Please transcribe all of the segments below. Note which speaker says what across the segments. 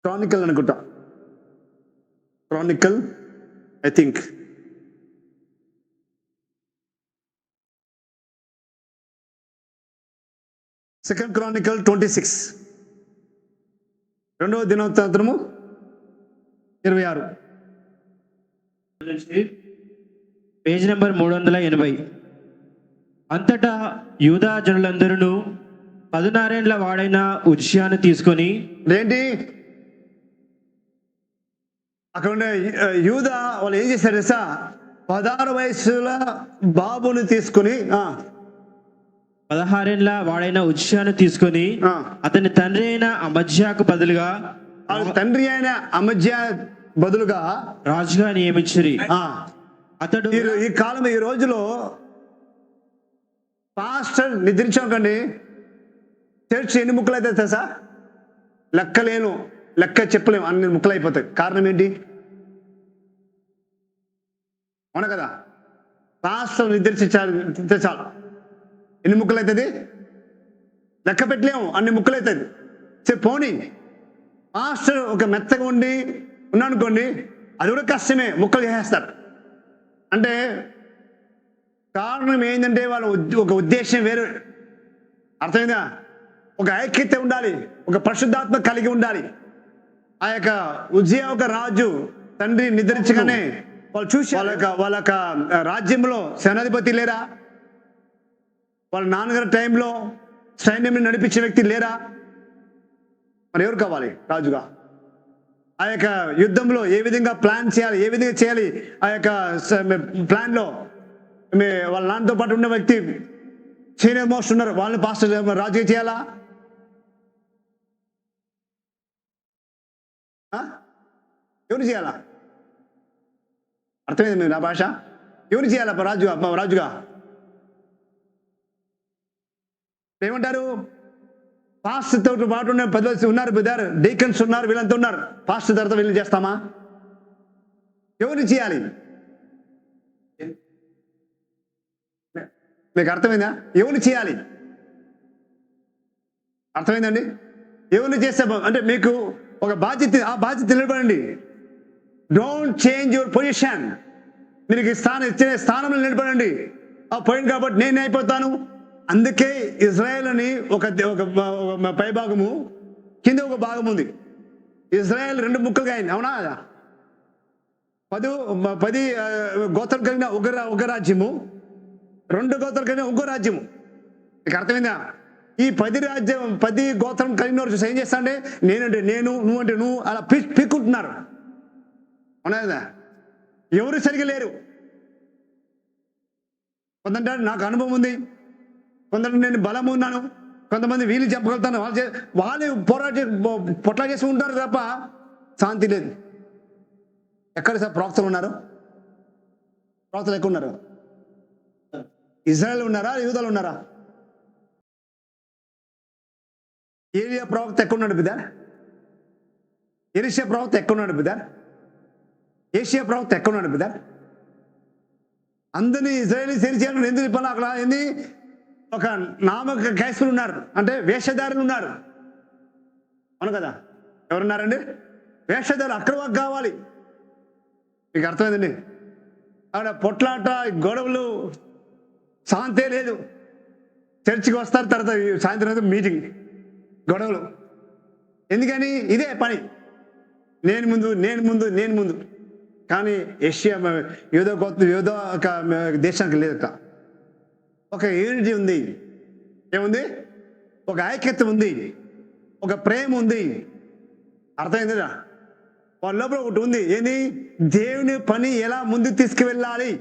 Speaker 1: Chronicle అనుకుంటా, Chronicle I think. Second Chronicle 26, రెండవ దినవృత్తాంతము 26,
Speaker 2: page number 380. అంతటా యూదా జనులందరూ 16 ఏండ్ల వాడైన ఉజ్జియాను తీసుకొని,
Speaker 1: ఏంటి అక్కడ ఉండే యూదా వాళ్ళు ఏం చేశారు తెలుసా? 16 వయసుల బాబుని తీసుకుని
Speaker 2: 16 ఏండ్ల వాడైన ఉజ్జియాను తీసుకొని అతని తండ్రి అయిన అమజ్యాకు బదులుగా,
Speaker 1: తండ్రి అయిన అమజ్యా బదులుగా
Speaker 2: రాజుగా నియమించిరి. అతడు
Speaker 1: ఈ కాలం, ఈ రోజులో పాస్టర్ నిద్రించకండి, చర్చ్ ఎన్ని ముక్కలు అయితే తెలుసా? లెక్క చెప్పలేము, అన్ని ముక్కలు అయిపోతాయి. కారణం ఏంటి? అవును కదా, పాస్టర్ నిద్రించాలి చాలు, ఎన్ని ముక్కలు అవుతుంది లెక్క పెట్టలేము, అన్ని ముక్కలు అవుతుంది. పోనీ మాస్టర్ ఒక మెత్తగా ఉన్నానుకోండి, అది కూడా కష్టమే, ముక్కలు చేసేస్తారు. అంటే కారణం ఏంటంటే వాళ్ళ ఒక ఉద్దేశం వేరు, అర్థమైందా? ఒక ఐక్యత ఉండాలి, ఒక పరిశుద్ధాత్మ కలిగి ఉండాలి. ఆ యొక్క ఉజ్జియా ఒక రాజు తండ్రి నిద్రించగానే వాళ్ళు చూసి వాళ్ళ రాజ్యంలో సేనాధిపతి లేరా? వాళ్ళ నాన్నగారి టైంలో సైన్యం నడిపించే వ్యక్తి లేరా? మరి ఎవరు కావాలి రాజుగా? ఆ యొక్క యుద్ధంలో ఏ విధంగా ప్లాన్ చేయాలి, ఏ విధంగా చేయాలి, ఆ యొక్క ప్లాన్లో వాళ్ళ నాన్నతో పాటు ఉన్న వ్యక్తి సీనియర్ మోస్ట్ ఉన్నారు, వాళ్ళని పాస్టర్ రాజుగా చేయాలా? ఎవరు చేయాలా? అర్థమైంది నా భాష? ఎవరు చేయాలా రాజుగా? ఏమంటారు? పాస్టర్ తోటి పాటు ఉన్న 10 ఉన్నారు, బ్రదర్ డీకన్స్ ఉన్నారు, వీళ్ళంతా ఉన్నారు. పాస్టర్ తర్వాత వీళ్ళు చేస్తామా? ఎవరు చేయాలి? మీకు అర్థమైందా? ఎవరు చేయాలి? అర్థమైందండి? ఎవరిని చేస్తే అంటే మీకు ఒక బాధ్యత, ఆ బాధ్యత నిలబడండి. Don't change your position. మీరు ఇచ్చిన స్థానంలో నిలబడండి. పోయింది కాబట్టి నేను అయిపోతాను. అందుకే ఇజ్రాయెల్ అని ఒక పై భాగము, కింద ఒక భాగం ఉంది. ఇజ్రాయెల్ 2 ముక్కలుగా అయింది, అవునా? 10 గోత్రాలు కలిగిన ఒక రాజ్యము, 2 గోత్రాలు కలిగిన ఇంకో రాజ్యము. మీకు అర్థమైందా? ఈ 10 గోత్రం కలిగిన వారు ఏం చేస్తా అంటే నేనంటే నేను, నువ్వు అంటే నువ్వు, అలా పీక్కుంటున్నారు, అవునా? ఎవరు సరిగా లేరు. కొంతంటే నాకు అనుభవం ఉంది, కొందరు నేను బలం ఉన్నాను, కొంతమంది వీళ్ళు చెప్పగలుగుతాను, వాళ్ళు పొట్లా చేసి ఉంటారు తప్ప శాంతి లేదు. ఎక్కడ సార్ ప్రవక్తలు ఉన్నారు? ప్రవక్తలు ఎక్కువ ఉన్నారు. ఇజ్రాయెల్ ఉన్నారా, యూదాలు ఉన్నారా? ఏలియా ప్రవక్త ఎక్కడ ఉన్నాడు బిడ్డ? ఎలీషా ప్రవక్త ఎక్కడ ఉన్నాడు బిడ్డ? ఏషియా ప్రవక్త ఎక్కడ ఉన్నాడు బిడ్డ? అందరినీ ఇజ్రాయేలీ చేయాలని ఎందుకు చెప్పాలి? అక్కడ ఏంది? ఒక నామక క్రైస్తవులు ఉన్నారు, అంటే వేషధారులు ఉన్నారు, అవును కదా? ఎవరున్నారండి? వేషధారులు. అక్కడ వాకు కావాలి. మీకు అర్థమైందండి? అక్కడ పొట్లాట, గొడవలు, శాంతే లేదు. చర్చికి వస్తారు, తర్వాత సాయంత్రం మీటింగ్, గొడవలు. ఎందుకని? ఇదే పని, నేను ముందు. కానీ ఏషియా యూదా దేశానికి లేదట. ఒక యూనిటీ ఉంది. ఏముంది? ఒక ఐక్యత ఉంది, ఒక ప్రేమ ఉంది. అర్థమైందా? వాళ్ళ లోపల ఒకటి ఉంది. ఏంది? దేవుని పని ఎలా ముందుకు తీసుకువెళ్ళాలి.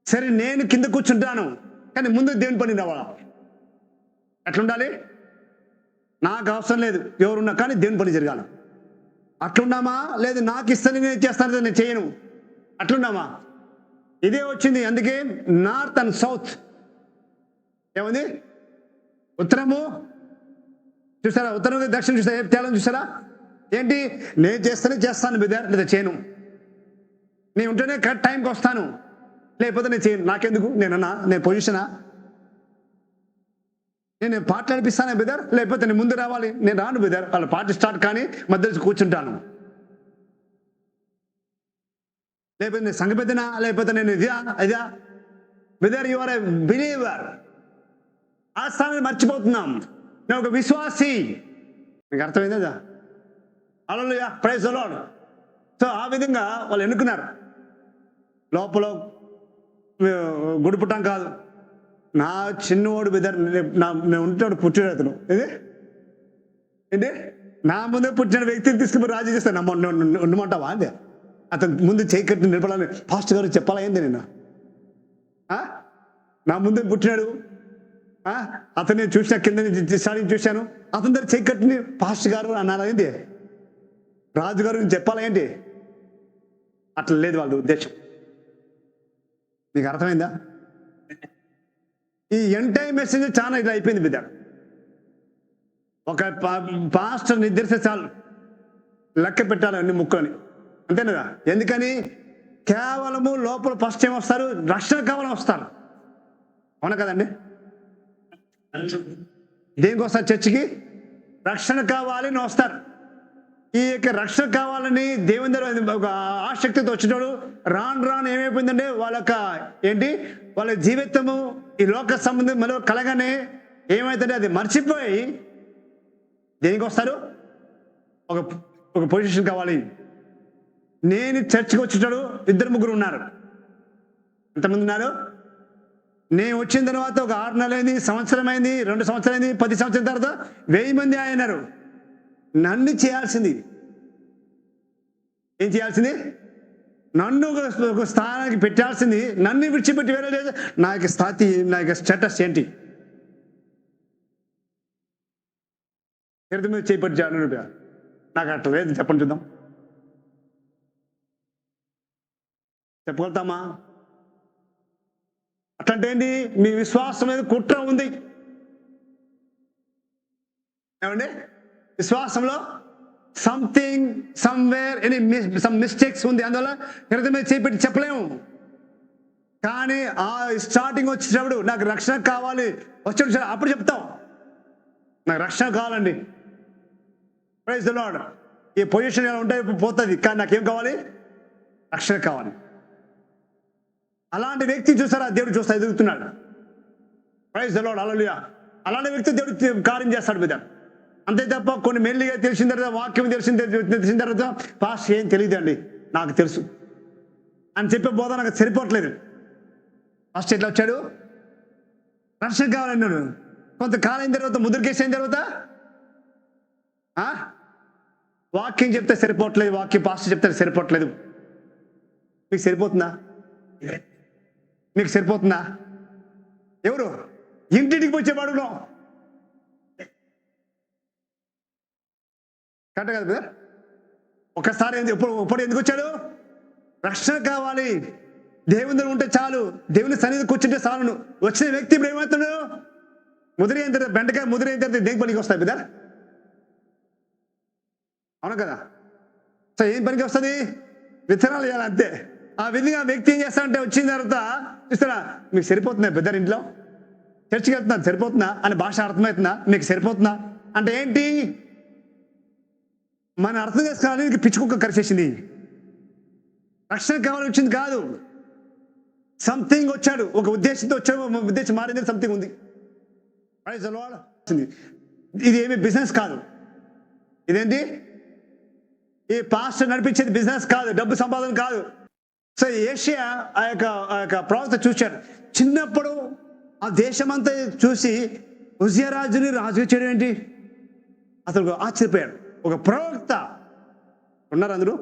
Speaker 1: సరే నేను కింద కూర్చుంటాను, కానీ ముందు దేవుని పని రావాలా? ఎట్లుండాలి? నాకు అవసరం లేదు ఎవరున్నా, కానీ దేవుని పని జరగాలి. అట్లున్నామా? లేదు నాకు ఇస్తాను నేను చేస్తాను నేను చేయను, అట్లున్నామా? ఇదే వచ్చింది. అందుకే నార్త్ అండ్ సౌత్ ఏముంది? ఉత్తరము చూసారా, ఉత్తరం దక్షిణం చూసారా, తేడా చూసారా? ఏంటి? నేను చేస్తాను బిడ్డ, లేదా చేయను. నేను ఉంటేనే కరెక్ట్ టైంకి వస్తాను, లేకపోతే నేను చేయను. నాకెందుకు? నేను పొజిషనా? నేను పాటలు నడిపిస్తానే బ్రదర్, లేకపోతే నేను ముందు రావాలి? నేను రాను బ్రదర్. వాళ్ళ పాట స్టార్ట్ కానీ మధ్యలో కూర్చుంటాను. లేకపోతే నేను సంఘ పెద్దనా, లేకపోతే నేను ఇదా brother. You are a believer. ఆ స్థానాన్ని మర్చిపోతున్నాం. నేను ఒక విశ్వాసి. మీకు అర్థమైందా? Hallelujah, praise the lord. So ఆ విధంగా వాళ్ళు ఎన్నుకున్నారు. లోపల గుడిపుట్టం కాదు, నా చిన్నవాడు బ్రదర్, నేను ఉంటాడు పుట్టిన అతను ఏంటి నా ముందే పుట్టిన వ్యక్తిని తీసుకుని రాజీ చేస్తాను. ఉండమంటావా అంతే? అతను ముందు చేయి కట్టి నిలబడాలని ఫాస్ట్ గారు చెప్పాలా ఏంది? నేను నా ముందే పుట్టినాడు, అతను నేను చూసిన కింద నుంచి చూశాను, అతని దగ్గర చేయి కట్టిని ఫాస్ట్ గారు అన్నారా ఏంటి? రాజుగారు నేను చెప్పాలా ఏంటి? అట్లా లేదు వాళ్ళ ఉద్దేశం. మీకు అర్థమైందా? ఈ ఎంటైర్ మెసేజ్ చాలా ఇలా అయిపోయింది బిడ్డ. ఒక పాస్టర్ నిద్రిస్తే చాలు లెక్క పెట్టాలి అన్ని ముక్కని, అంతేనదా? ఎందుకని? కేవలము లోపల ఫస్ట్ ఏం వస్తారు? రక్షణ కావాలని వస్తారు. అవునా కదండి? దేనికి వస్తారు? చర్చికి రక్షణ కావాలని వస్తారు. ఈ యొక్క రక్షణ కావాలని దేవుని దగ్గర ఒక ఆసక్తితో వచ్చినప్పుడు రాను ఏమైపోయిందంటే వాళ్ళ ఏంటి, వాళ్ళ జీవితము ఈ లోక సంబంధం మరో కలగానే ఏమైతుందంటే అది మర్చిపోయి దేనికి వస్తారు? ఒక పొజిషన్ కావాలి. నేను చర్చికి వచ్చేటాడు 2-3 ఉన్నారు. ఎంతమంది ఉన్నారు? నేను వచ్చిన తర్వాత ఒక 6 నెలలైంది, సంవత్సరం అయింది, 2 సంవత్సరాలు అయింది, 10 సంవత్సరాల తర్వాత 1000 మంది అయినారు. నన్ను చేయాల్సింది ఏం చేయాల్సింది? నన్ను ఒక స్థానానికి పెట్టాల్సింది. నన్ను విడిచిపెట్టి వేరే లేదు. నా యొక్క స్థాయి, నా యొక్క స్టేటస్ ఏంటి? మీద చేపట్టి రూపాయ నాకు అట్లా లేదు. చెప్పండి చూద్దాం, చెప్పగలుగుతామా? అట్లాంటి ఏంటి? మీ విశ్వాసం మీద కుట్ర ఉంది. ఏమండి? విశ్వాసంలో సంథింగ్, సమ్వేర్ సమ్ మిస్టేక్స్ ఉంది. అందువల్ల హృదయం మీద చేపెట్టి చెప్పలేము. కానీ ఆ స్టార్టింగ్ వచ్చేటప్పుడు నాకు రక్షణ కావాలి వచ్చేటప్పుడు అప్పుడు చెప్తాం, నాకు రక్షణ కావాలండి. Praise the lord. ఈ పొజిషన్ ఎలా ఉంటే పోతుంది, కానీ నాకేం కావాలి? రక్షణ కావాలి. అలాంటి వ్యక్తి చూసారా? దేవుడు చూస్తా ఎదుగుతున్నాడు. ప్రైజ్ ది లార్డ్, హల్లెలూయా. అలాంటి వ్యక్తి దేవుడు కార్యం చేస్తాడు మీద. అంతే తప్ప కొన్ని మెల్లిగా తెలిసిన తర్వాత, వాక్యం తెలిసిన తర్వాత పాస్ట్ ఏం తెలియదండి, నాకు తెలుసు అని చెప్పే బోధ నాకు సరిపోవట్లేదు. ఫస్ట్ ఎట్లా వచ్చాడు? రక్షణ కావాలన్నాడు. కొంతకాలం అయిన తర్వాత, ముద్రకేసి అయిన తర్వాత వాక్యం చెప్తే సరిపోవట్లేదు, వాక్యం పాస్ట్ చెప్తే సరిపోవట్లేదు. మీకు సరిపోతుందా? మీకు సరిపోతుందా? ఎవరు ఇంటింటికి వచ్చేవాడు కరెక్ట్ కదా బ్రదర్? ఒకసారి ఇప్పుడు ఎందుకు వచ్చాడు? రక్షణ కావాలి. దేవుని దగ్గర ఉంటే చాలు, దేవుని సన్నిధి కూర్చుంటే చాలు. వచ్చిన వ్యక్తి ఇప్పుడు ఏమవుతున్నాడు? ముదిరి అయిన తర్వాత, బెండకాయ ముదిరి అయిన తర్వాత దేనికి పనికి వస్తాయి బ్రదర్? అవును కదా? సో ఏం పనికి వస్తుంది? విత్తనాలు వేయాలి అంతే. ఆ విధంగా వ్యక్తి ఏం చేస్తాడంటే వచ్చిన తర్వాత చూస్తారా, మీకు సరిపోతుందా బ్రదర్? ఇంట్లో చర్చికి వెళ్తున్నా సరిపోతుందా అని భాష అర్థమవుతుందా? మీకు సరిపోతుందా అంటే ఏంటి? మన అర్థం చేసుకోవాలని పిచ్చుకుక్క కరిచేసింది. రక్షణ కావాలని వచ్చింది కాదు, సంథింగ్ వచ్చాడు, ఒక ఉద్దేశంతో వచ్చాడు. ఉద్దేశం మారింది, సంథింగ్ ఉంది. ఇది ఏమి బిజినెస్ కాదు. ఇదేంటి? ఈ పాస్టర్ నడిపించేది బిజినెస్ కాదు, డబ్బు సంపాదన కాదు. సో ఏషియా ఆ యొక్క ప్రవక్త చూశాడు. చిన్నప్పుడు ఆ దేశమంతా చూసి ఉజియా రాజుని రాజుగా చేయడం ఏంటి? అతను ఆశ్చర్యపోయాడు. ఒక ప్రవక్త ఉన్నారు అందరూ,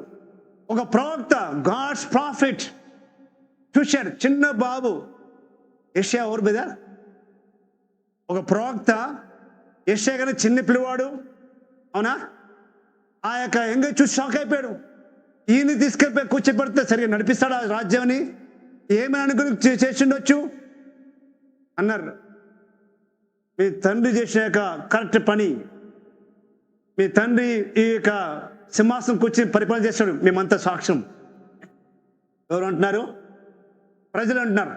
Speaker 1: ఒక ప్రవక్త, గాడ్స్ ప్రాఫిట్ చూశాడు. చిన్న బాబు ఏషియా ఎవరు మీద? ఒక ప్రవక్త. ఏషియా గానే చిన్న పిల్లవాడు, అవునా? ఆ యొక్క ఎంగ చూసి షాక్ అయిపోయాడు. ఈయన తీసుకెళ్ళిపోయి కూర్చోబెడితే సరిగా నడిపిస్తాడు ఆ రాజ్యాన్ని, ఏమని అనుకుని చేసిండొచ్చు అన్నారు. మీ తండ్రి చేసిన యొక్క కరెక్ట్ పని, మీ తండ్రి ఈ యొక్క సింహాసనం కూర్చొని పరిపాలన చేశాడు, మేమంతా సాక్ష్యం. ఎవరు అంటున్నారు? ప్రజలు అంటున్నారు.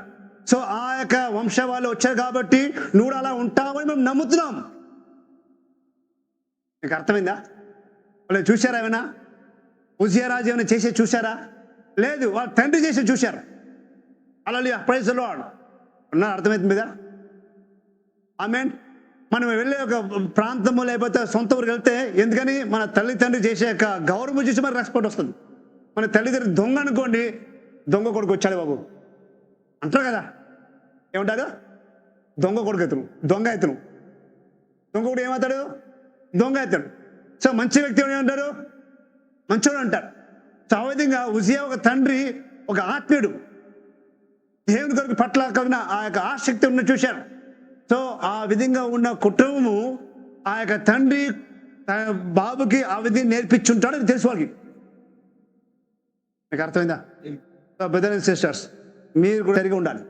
Speaker 1: సో ఆ యొక్క వంశ వాళ్ళు వచ్చారు కాబట్టి నువ్వు అలా ఉంటావని మేము నమ్ముతున్నాం. మీకు అర్థమైందా? వాళ్ళు చూశారా ఏమైనా? ఉజ్జియా రాజు ఏమైనా చేసే చూశారా? లేదు, వాళ్ళ తండ్రి చేసి చూశారు. అలా ప్రైజ్ ది లార్డ్. అర్థమవుతుంది కదా? ఆమేన్. మనం వెళ్ళే ఒక ప్రాంతము లేకపోతే సొంత ఊరికి వెళ్తే ఎందుకని మన తల్లిదండ్రులు చేసే యొక్క గౌరవం చూసి మనకు రెస్పెక్ట్ వస్తుంది. మన తల్లిదండ్రులు దొంగ అనుకోండి, దొంగ కొడుకు వచ్చాడు బాబు అంటారు కదా. ఏమంటారు? దొంగ కొడుకు ఎత్తును, దొంగ ఎత్తును. దొంగ కొడుకు ఏమవుతాడు? దొంగ ఎత్తాడు. సో మంచి వ్యక్తి ఏమంటారు? మంచోడు అంటారు. సో ఆ విధంగా ఉజ్జియా ఒక తండ్రి, ఒక ఆత్మీయుడు, దేవుని కొరకు పట్ల కలిగిన ఆ యొక్క ఆసక్తి ఉన్న చూశారు. సో ఆ విధంగా ఉన్న కుటుంబము ఆ యొక్క తండ్రి బాబుకి ఆ విధంగా నేర్పించుంటాడు అని తెలుసు వాళ్ళకి. మీకు అర్థమైందా? బ్రదర్స్ అండ్ సిస్టర్స్, మీరు కూడా సరిగా ఉండాలి.